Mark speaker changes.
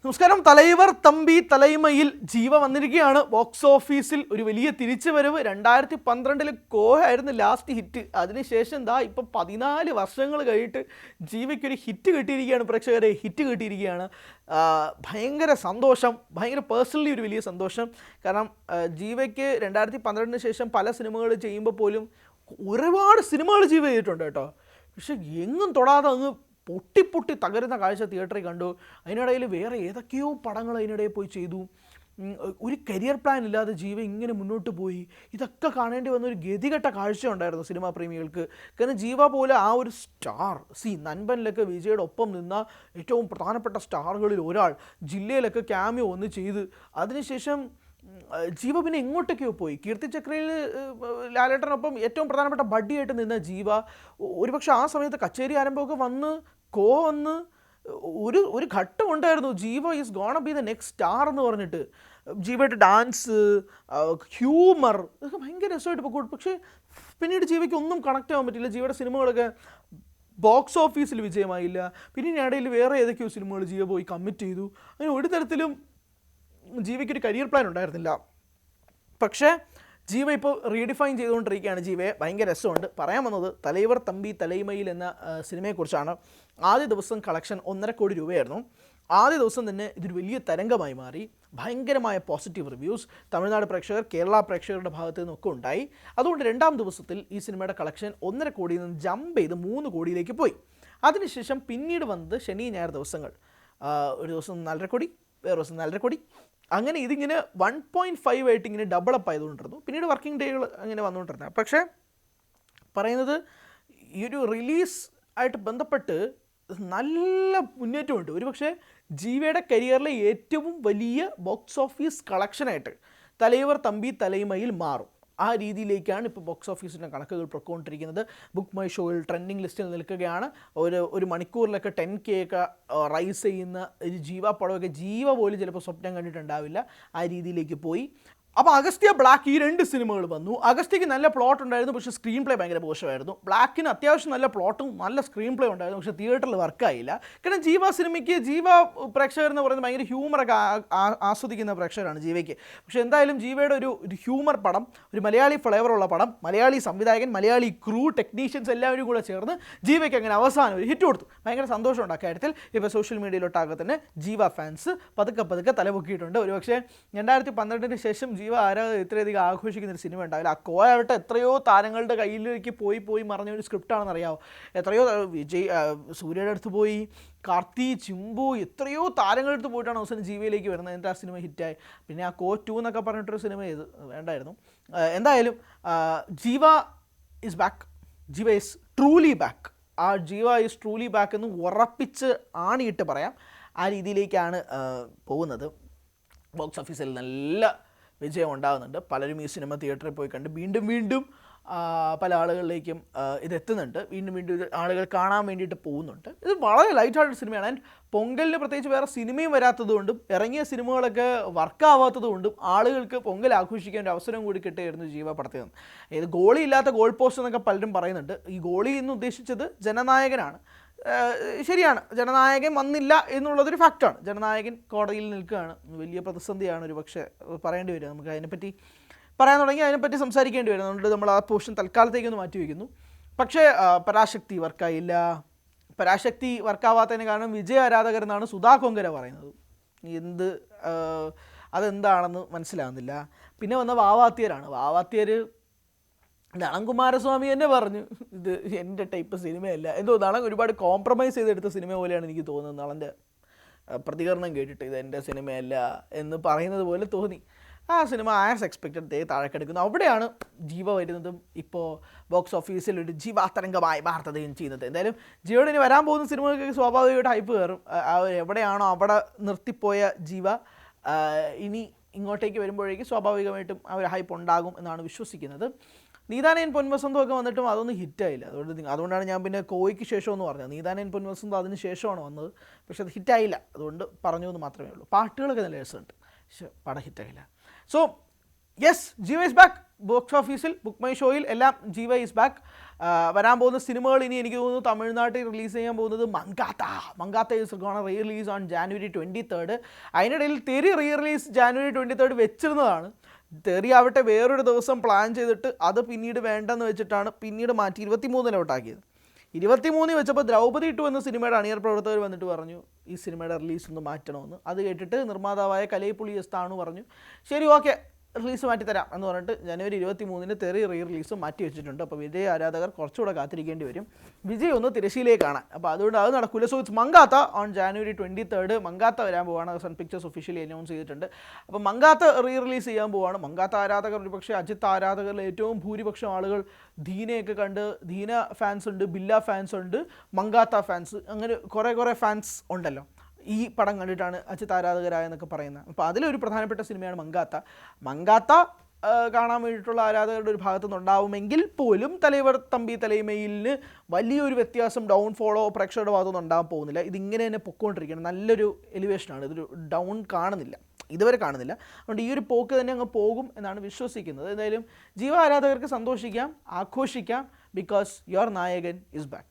Speaker 1: നമസ്കാരം. തലൈവർ തമ്പി തലൈമയിൽ ജീവ വന്നിരിക്കുകയാണ്. ബോക്സ് ഓഫീസിൽ ഒരു വലിയ തിരിച്ചുവരവ്. 2012 കോഹയായിരുന്നു ലാസ്റ്റ് ഹിറ്റ്. അതിനുശേഷം എന്താ ഇപ്പം 14 വർഷങ്ങൾ കഴിഞ്ഞിട്ട് ജീവയ്ക്കൊരു ഹിറ്റ് കിട്ടിയിരിക്കുകയാണ്. പ്രേക്ഷകരെ ഹിറ്റ് കിട്ടിയിരിക്കുകയാണ്. ഭയങ്കര സന്തോഷം, ഭയങ്കര പേഴ്സണലി ഒരു വലിയ സന്തോഷം. കാരണം ജീവയ്ക്ക് 2012 ശേഷം പല സിനിമകൾ ചെയ്യുമ്പോൾ പോലും ഒരുപാട് സിനിമകൾ ജീവ ചെയ്തിട്ടുണ്ട് കേട്ടോ. പക്ഷെ എങ്ങും തൊടാതെ അങ്ങ് പൊട്ടി തകരുന്ന കാഴ്ച തിയേറ്ററിൽ കണ്ടു. അതിനിടയിൽ വേറെ ഏതൊക്കെയോ പടങ്ങൾ അതിനിടയിൽ പോയി ചെയ്തു. ഒരു കരിയർ പ്ലാൻ ഇല്ലാതെ ജീവ ഇങ്ങനെ മുന്നോട്ട് പോയി. ഇതൊക്കെ കാണേണ്ടി വന്ന ഒരു ഗതികെട്ട കാഴ്ച ഉണ്ടായിരുന്നു സിനിമാ പ്രേമികൾക്ക്. കാരണം ജീവ പോലെ ആ ഒരു സ്റ്റാർ, നൻപനിലൊക്കെ വിജയുടെ ഒപ്പം നിന്ന ഏറ്റവും പ്രധാനപ്പെട്ട സ്റ്റാറുകളിൽ ഒരാൾ ജില്ലയിലൊക്കെ ക്യാമിയോ ഒന്ന് ചെയ്ത് അതിനുശേഷം ജീവ പിന്നെ എങ്ങോട്ടൊക്കെയോ പോയി. കീർത്തി ചക്രയിൽ ലാലേട്ടനൊപ്പം ഏറ്റവും പ്രധാനപ്പെട്ട ബഡ്ഡിയായിട്ട് നിന്ന ജീവ ഒരുപക്ഷെ ആ സമയത്ത് കച്ചേരി ആരംഭമൊക്കെ വന്ന് ഒരു ഘട്ടം ഉണ്ടായിരുന്നു ജീവ is gonna B the next star എന്ന് പറഞ്ഞിട്ട്. ജീവയുടെ ഡാൻസ്, ഹ്യൂമർ ഇതൊക്കെ ഭയങ്കര രസമായിട്ട് പോയി. പക്ഷേ പിന്നീട് ജീവയ്ക്ക് ഒന്നും കണക്റ്റ് ആവാൻ പറ്റില്ല. ജീവയുടെ സിനിമകളൊക്കെ ബോക്സ് ഓഫീസിൽ വിജയമായില്ല. പിന്നെ ഇടയിൽ വേറെ ഏതൊക്കെയോ സിനിമകൾ ജീവ പോയി കമ്മിറ്റ് ചെയ്തു. അങ്ങനെ ഒരു തരത്തിലും ജീവയ്ക്കൊരു കരിയർ പ്ലാൻ ഉണ്ടായിരുന്നില്ല. പക്ഷേ ജീവ ഇപ്പോൾ റീഡിഫൈൻ ചെയ്തുകൊണ്ടിരിക്കുകയാണ്. ജീവയെ ഭയങ്കര രസമുണ്ട്. പറയാൻ വന്നത് തലൈവർ തമ്പി തലൈമയിൽ എന്ന സിനിമയെക്കുറിച്ചാണ്. ആദ്യ ദിവസം കളക്ഷൻ 1.5 കോടി രൂപയായിരുന്നു. ആദ്യ ദിവസം തന്നെ ഇതൊരു വലിയ തരംഗമായി മാറി. ഭയങ്കരമായ പോസിറ്റീവ് റിവ്യൂസ് തമിഴ്നാട് പ്രേക്ഷകർ, കേരള പ്രേക്ഷകരുടെ ഭാഗത്തു നിന്നൊക്കെ ഉണ്ടായി. അതുകൊണ്ട് രണ്ടാം ദിവസത്തിൽ ഈ സിനിമയുടെ കളക്ഷൻ 1.5 കോടിയിൽ നിന്ന് ജമ്പ് ചെയ്ത് 3 കോടിയിലേക്ക് പോയി. അതിനുശേഷം പിന്നീട് വന്നത് ശനി ഞായർ ദിവസങ്ങൾ. ഒരു ദിവസം 4.5 കോടി, വേറെ ദിവസം 4.5 കോടി, അങ്ങനെ ഇതിങ്ങനെ 1.5 ആയിട്ട് ഇങ്ങനെ ഡബിൾ അപ്പ് ആയതുകൊണ്ടിരുന്നു. പിന്നീട് വർക്കിംഗ് ഡേകൾ അങ്ങനെ വന്നുകൊണ്ടിരുന്നത്. പക്ഷേ പറയുന്നത് ഈ ഒരു റിലീസ് ആയിട്ട് ബന്ധപ്പെട്ട് നല്ല മുന്നേറ്റമുണ്ട്. ഒരുപക്ഷെ ജീവയുടെ കരിയറിലെ ഏറ്റവും വലിയ ബോക്സ് ഓഫീസ് കളക്ഷനായിട്ട് തലൈവർ തമ്പി തലൈമയിൽ മാറും. ആ രീതിയിലേക്കാണ് ഇപ്പോൾ ബോക്സ് ഓഫീസിൻ്റെ കണക്കുകൾ പൊയ്ക്കൊണ്ടിരിക്കുന്നത്. ബുക്ക് മൈ ഷോയിൽ ട്രെൻഡിങ് ലിസ്റ്റിൽ നിൽക്കുകയാണ്. ഒരു മണിക്കൂറിലൊക്കെ 10K ഒക്കെ റൈസ് ചെയ്യുന്ന ഒരു ജീവ പടമൊക്കെ ജീവ പോലും ചിലപ്പോൾ സ്വപ്നം കണ്ടിട്ടുണ്ടാവില്ല. ആ രീതിയിലേക്ക് പോയി. അപ്പോൾ അഗസ്ത്യ ബ്ലാക്ക് ഈ 2 സിനിമകൾ വന്നു. അഗസ്ത്യക്ക് നല്ല പ്ലോട്ട് ഉണ്ടായിരുന്നു, പക്ഷേ സ്ക്രീൻ പ്ലേ ഭയങ്കര മോശമായിരുന്നു. ബ്ലാക്കിന് അത്യാവശ്യം നല്ല പ്ലോട്ടും നല്ല സ്ക്രീൻ പ്ലേ ഉണ്ടായിരുന്നു, പക്ഷേ തിയേറ്ററിൽ വർക്കായില്ല. കാരണം ജീവ സിനിമയ്ക്ക് ജീവ പ്രേക്ഷകർ എന്ന് പറയുന്നത് ഭയങ്കര ഹ്യൂമറൊക്കെ ആസ്വദിക്കുന്ന പ്രേക്ഷകരാണ് ജീവയ്ക്ക്. പക്ഷേ എന്തായാലും ജീവയുടെ ഒരു ഹ്യൂമർ പടം, ഒരു മലയാളി ഫ്ലേവറുള്ള പടം, മലയാളി സംവിധായകൻ, മലയാളി ക്രൂ, ടെക്നീഷ്യൻസ് എല്ലാവരും കൂടെ ചേർന്ന് ജീവയ്ക്ക് അങ്ങനെ അവസാനം ഒരു ഹിറ്റ് കൊടുത്തു. ഭയങ്കര സന്തോഷമുണ്ട് അക്കാര്യത്തിൽ. ഇപ്പോൾ സോഷ്യൽ മീഡിയയിലൊട്ടാകെ തന്നെ ജീവ ഫാൻസ് പതുക്കെ തലപൊക്കിയിട്ടുണ്ട്. ഒരുപക്ഷെ 2012 ശേഷം ജീവ ഇത്രയധികം ആഘോഷിക്കുന്ന ഒരു സിനിമ ഉണ്ടാവില്ല. ആ കോയാവട്ടെ എത്രയോ താരങ്ങളുടെ കയ്യിലേക്ക് പോയി മറഞ്ഞ ഒരു സ്ക്രിപ്റ്റാണെന്ന് അറിയാമോ. എത്രയോ സൂര്യയുടെ അടുത്ത് പോയി, കാർത്തി, ചിമ്പു, എത്രയോ താരങ്ങളുടെ അടുത്ത് പോയിട്ടാണ് അവസാനം ജീവയിലേക്ക് വരുന്നത്. എന്നിട്ട് ആ സിനിമ ഹിറ്റായി. പിന്നെ ആ 2 എന്നൊക്കെ പറഞ്ഞിട്ടൊരു സിനിമ ചെയ്ത് വേണ്ടായിരുന്നു. എന്തായാലും ജീവ ഈസ് ബാക്ക്. ജീവ ഈസ് ട്രൂലി ബാക്ക്. ആ ജീവ ഈസ് ട്രൂലി ബാക്ക് എന്ന് ഉറപ്പിച്ച് ആണിയിട്ട് പറയാം. ആ രീതിയിലേക്കാണ് പോകുന്നത്. ബോക്സ് ഓഫീസിൽ നല്ല വിജയം ഉണ്ടാകുന്നുണ്ട്. പലരും ഈ സിനിമ തിയേറ്ററിൽ പോയി കണ്ട് വീണ്ടും പല ആളുകളിലേക്കും ഇതെത്തുന്നുണ്ട്. വീണ്ടും ആളുകൾ കാണാൻ വേണ്ടിയിട്ട് പോകുന്നുണ്ട്. ഇത് വളരെ ലൈറ്റ് ഹാർട്ടഡ് സിനിമയാണ്. ആൻഡ് പൊങ്കലിന് പ്രത്യേകിച്ച് വേറെ സിനിമയും വരാത്തതുകൊണ്ടും ഇറങ്ങിയ സിനിമകളൊക്കെ വർക്കാവാത്തതുകൊണ്ടും ആളുകൾക്ക് പൊങ്കൽ ആഘോഷിക്കാൻ ഒരു അവസരം കൂടി കിട്ടുകയായിരുന്നു ജീവ പടത്തിൽ നിന്ന്. ഇത് ഗോളി ഇല്ലാത്ത ഗോൾ പോസ്റ്റ് എന്നൊക്കെ പലരും പറയുന്നുണ്ട്. ഈ ഗോളി എന്ന് ഉദ്ദേശിച്ചത് ജനനായകനാണ്. ശരിയാണ്, ജനനായകൻ വന്നില്ല എന്നുള്ളതൊരു ഫാക്റ്റാണ്. ജനനായകൻ കോടതിയിൽ നിൽക്കുകയാണ്. വലിയ പ്രതിസന്ധിയാണ് ഒരു പക്ഷേ പറയേണ്ടി വരിക. നമുക്ക് അതിനെപ്പറ്റി പറയാൻ തുടങ്ങി അതിനെപ്പറ്റി സംസാരിക്കേണ്ടി വരും. അതുകൊണ്ട് നമ്മൾ ആ പോർഷൻ തൽക്കാലത്തേക്കൊന്ന് മാറ്റി വയ്ക്കുന്നു. പക്ഷേ പരാശക്തി വർക്കായില്ല. പരാശക്തി വർക്കാവാത്തതിന് കാരണം വിജയ ആരാധകരെന്നാണ് സുധാ കൊങ്കര പറയുന്നത്. അതെന്താണെന്ന് മനസ്സിലാകുന്നില്ല. പിന്നെ വന്ന വാവാത്തിയരാണ്. വാവാത്തിയർ നളൻ കുമാരസ്വാമി തന്നെ പറഞ്ഞു ഇത് എൻ്റെ ടൈപ്പ് സിനിമയല്ല. എന്തോ നളൻ ഒരുപാട് കോംപ്രമൈസ് ചെയ്തെടുത്ത സിനിമ പോലെയാണ് എനിക്ക് തോന്നുന്നത്. നളൻ്റെ പ്രതികരണം കേട്ടിട്ട് ഇത് എൻ്റെ സിനിമയല്ല എന്ന് പറയുന്നത് പോലെ തോന്നി. ആ സിനിമ ആസ് എക്സ്പെക്റ്റഡ് താഴെക്കെടുക്കുന്നു. അവിടെയാണ് ജീവ വരുന്നതും ഇപ്പോൾ ബോക്സ് ഓഫീസിൽ ഒരു ജീവാതരംഗമായി വാർത്തയും ചെയ്യുന്നത്. എന്തായാലും ജീവയുടെ ഇനി വരാൻ പോകുന്ന സിനിമകൾക്ക് സ്വാഭാവികമായിട്ട് ഹൈപ്പ് കയറും. എവിടെയാണോ അവിടെ നിർത്തിപ്പോയ ജീവ ഇനി ഇങ്ങോട്ടേക്ക് വരുമ്പോഴേക്കും സ്വാഭാവികമായിട്ടും ആ ഒരു ഹൈപ്പ് ഉണ്ടാകും എന്നാണ് വിശ്വസിക്കുന്നത്. നീതാനയൻ പൊൻവസന്തമൊക്കെ വന്നിട്ടും അതൊന്നും ഹിറ്റായില്ല. അതുകൊണ്ടാണ് ഞാൻ പിന്നെ കോയ്ക്ക് ശേഷമെന്ന് പറഞ്ഞത്. നീതാനയൻ പൊൻവസന്തം അതിന് ശേഷമാണ് വന്നത്, പക്ഷെ അത് ഹിറ്റായില്ല. അതുകൊണ്ട് പറഞ്ഞു എന്ന് മാത്രമേ ഉള്ളൂ. പാട്ടുകളൊക്കെ നല്ല രസമുണ്ട്, പക്ഷെ പടം ഹിറ്റായില്ല. സോ യെസ്, ജീവ ഈസ് ബാക്ക്. ബോക്സ് ഓഫീസിൽ, ബുക്ക് മൈ ഷോയിൽ എല്ലാം ജീവ ഈസ് ബാക്ക്. വരാൻ പോകുന്ന സിനിമകൾ ഇനി എനിക്ക് തോന്നുന്നു തമിഴ്നാട്ടിൽ റിലീസ് ചെയ്യാൻ പോകുന്നത് Mankatha is gonna re release on January 23rd. അതിനിടയിൽ Theri re release January 23rd വെച്ചിരുന്നതാണ്. തെറി ആവട്ടെ വേറൊരു ദിവസം പ്ലാൻ ചെയ്തിട്ട് അത് പിന്നീട് വേണ്ടെന്ന് വെച്ചിട്ടാണ് പിന്നീട് മാറ്റി 23-ലോട്ടാക്കിയത്. 23 വെച്ചപ്പോൾ ദ്രൗപദി 2 എന്ന സിനിമയുടെ അണിയർ പ്രവർത്തകർ വന്നിട്ട് പറഞ്ഞു ഈ സിനിമയുടെ റിലീസ് ഒന്ന് മാറ്റണമെന്ന്. അത് കേട്ടിട്ട് നിർമ്മാതാവായ കലൈപ്പുള്ളി എസ്താണു പറഞ്ഞു ശരി ഓക്കെ റിലീസ് മാറ്റിത്തരാം എന്ന് പറഞ്ഞിട്ട് January 23 തെറി റീ റിലീസ് മാറ്റി വെച്ചിട്ടുണ്ട്. അപ്പോൾ വിജയ് ആരാധകർ കുറച്ചുകൂടെ കാത്തിരിക്കേണ്ടി വരും വിജയ് ഒന്ന് തിരശ്ശീലയെ കാണാൻ. അപ്പോൾ അതുകൊണ്ട് അത് നടക്കില്ല. So it's Mankatha on January 23rd. Mankatha വരാൻ പോവാണ്. സൺ പിക്ചേഴ്സ് ഒഫീഷ്യലി അനൗൺസ് ചെയ്തിട്ടുണ്ട്. അപ്പോൾ മങ്കാത്ത റീ റിലീസ് ചെയ്യാൻ പോവാണ്. മങ്കാത്ത ആരാധകർ ഒരുപക്ഷെ അജിത്ത് ആരാധകരിൽ ഏറ്റവും ഭൂരിപക്ഷം ആളുകൾ ധീനയൊക്കെ കണ്ട് ധീന ഫാൻസ് ഉണ്ട്, ബില്ല ഫാൻസ് ഉണ്ട്, മങ്കാത്ത ഫാൻസ്, അങ്ങനെ കുറേ ഫാൻസ് ഉണ്ടല്ലോ. ഈ പടം കണ്ടിട്ടാണ് അജിത്ത് ആരാധകരായെന്നൊക്കെ പറയുന്നത്. അപ്പോൾ അതിലൊരു പ്രധാനപ്പെട്ട സിനിമയാണ് മങ്കാത്ത കാണാൻ വേണ്ടിയിട്ടുള്ള ആരാധകരുടെ ഒരു ഭാഗത്തു നിന്നുണ്ടാവുമെങ്കിൽ പോലും തലൈവർ തമ്പി തലൈമയിലിന് വലിയൊരു വ്യത്യാസം ഡൗൺഫോളോ പ്രേക്ഷകരുടെ ഭാഗത്തുനിന്ന് ഉണ്ടാകാൻ പോകുന്നില്ല. ഇതിങ്ങനെ തന്നെ പൊക്കോണ്ടിരിക്കുകയാണ്. നല്ലൊരു എലിവേഷനാണ്. ഇതൊരു ഡൗൺ കാണുന്നില്ല, ഇതുവരെ കാണുന്നില്ല. അതുകൊണ്ട് ഈ ഒരു പോക്ക് തന്നെ അങ്ങ് പോകും എന്നാണ് വിശ്വസിക്കുന്നത്. എന്തായാലും ജീവ ആരാധകർക്ക് സന്തോഷിക്കാം, ആഘോഷിക്കാം, ബിക്കോസ് യുവർ നായകൻ ഇസ് ബാക്ക്.